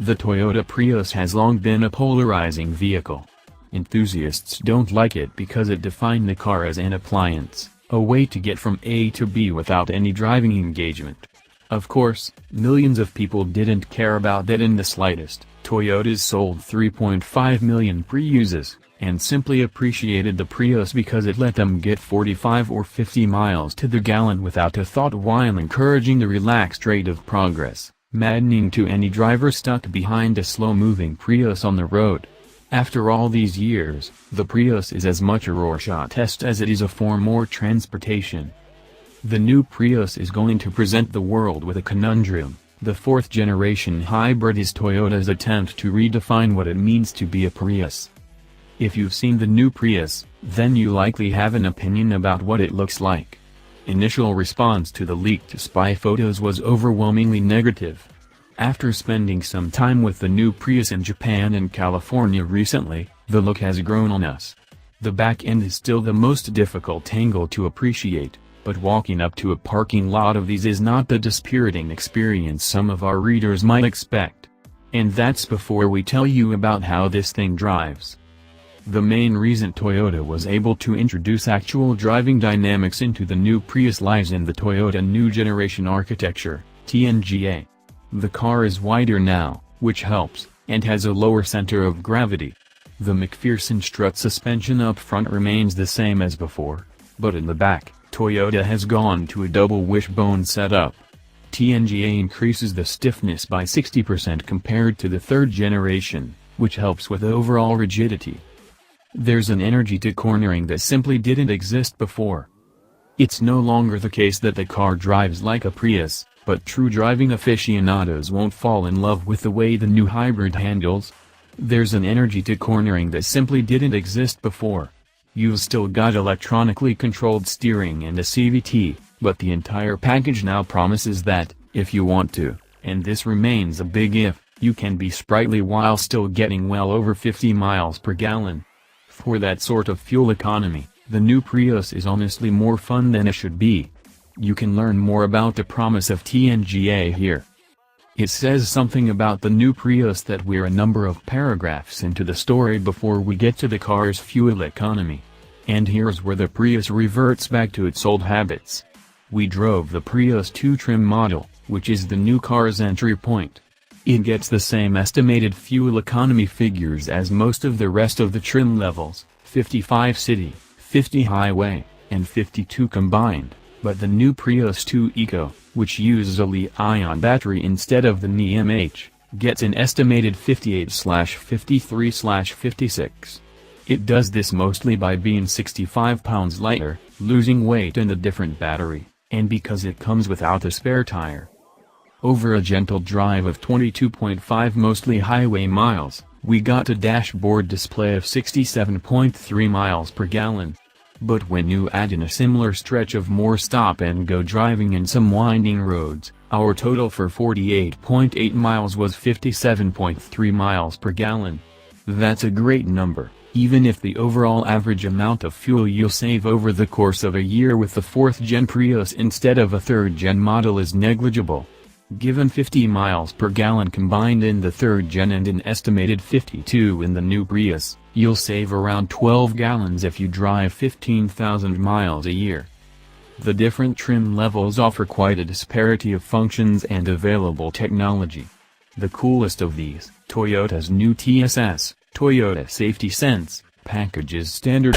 The Toyota Prius has long been a polarizing vehicle. Enthusiasts don't like it because it defined the car as an appliance, a way to get from A to B without any driving engagement. Of course, millions of people didn't care about that in the slightest. Toyotas sold 3.5 million Priuses, and simply appreciated the Prius because it let them get 45 or 50 miles to the gallon without a thought, while encouraging the relaxed rate of progress, maddening to any driver stuck behind a slow-moving Prius on the road. After all these years, the Prius is as much a Rorschach test as it is a form or transportation. The new Prius is going to present the world with a conundrum. The fourth-generation hybrid is Toyota's attempt to redefine what it means to be a Prius. If you've seen the new Prius, then you likely have an opinion about what it looks like. Initial response to the leaked spy photos was overwhelmingly negative. After spending some time with the new Prius in Japan and California recently, the look has grown on us. The back end is still the most difficult angle to appreciate, but walking up to a parking lot of these is not the dispiriting experience some of our readers might expect. And that's before we tell you about how this thing drives. The main reason Toyota was able to introduce actual driving dynamics into the new Prius lies in the Toyota New Generation Architecture, TNGA. The car is wider now, which helps, and has a lower center of gravity. The McPherson strut suspension up front remains the same as before, but in the back, Toyota has gone to a double wishbone setup. TNGA increases the stiffness by 60% compared to the third generation, which helps with overall rigidity. There's an energy to cornering that simply didn't exist before. It's no longer the case that the car drives like a Prius, but true driving aficionados won't fall in love with the way the new hybrid handles. There's an energy to cornering that simply didn't exist before. You've still got electronically controlled steering and a CVT, but the entire package now promises that, if you want to, and this remains a big if, you can be sprightly while still getting well over 50 miles per gallon. For that sort of fuel economy, the new Prius is honestly more fun than it should be. You can learn more about the promise of TNGA here. It says something about the new Prius that we're a number of paragraphs into the story before we get to the car's fuel economy. And here's where the Prius reverts back to its old habits. We drove the Prius 2 trim model, which is the new car's entry point. It gets the same estimated fuel economy figures as most of the rest of the trim levels, 55 city, 50 highway, and 52 combined, but the new Prius 2 Eco, which uses a Li-ion battery instead of the Ni-MH, gets an estimated 58/53/56. It does this mostly by being 65 pounds lighter, losing weight in the different battery, and because it comes without a spare tire. Over a gentle drive of 22.5 mostly highway miles, we got a dashboard display of 67.3 miles per gallon. But when you add in a similar stretch of more stop-and-go driving and some winding roads, our total for 48.8 miles was 57.3 miles per gallon. That's a great number, even if the overall average amount of fuel you'll save over the course of a year with the 4th-gen Prius instead of a 3rd-gen model is negligible. Given 50 miles per gallon combined in the 3rd gen and an estimated 52 in the new Prius, you'll save around 12 gallons if you drive 15,000 miles a year. The different trim levels offer quite a disparity of functions and available technology. The coolest of these, Toyota's new TSS, Toyota Safety Sense, packages standard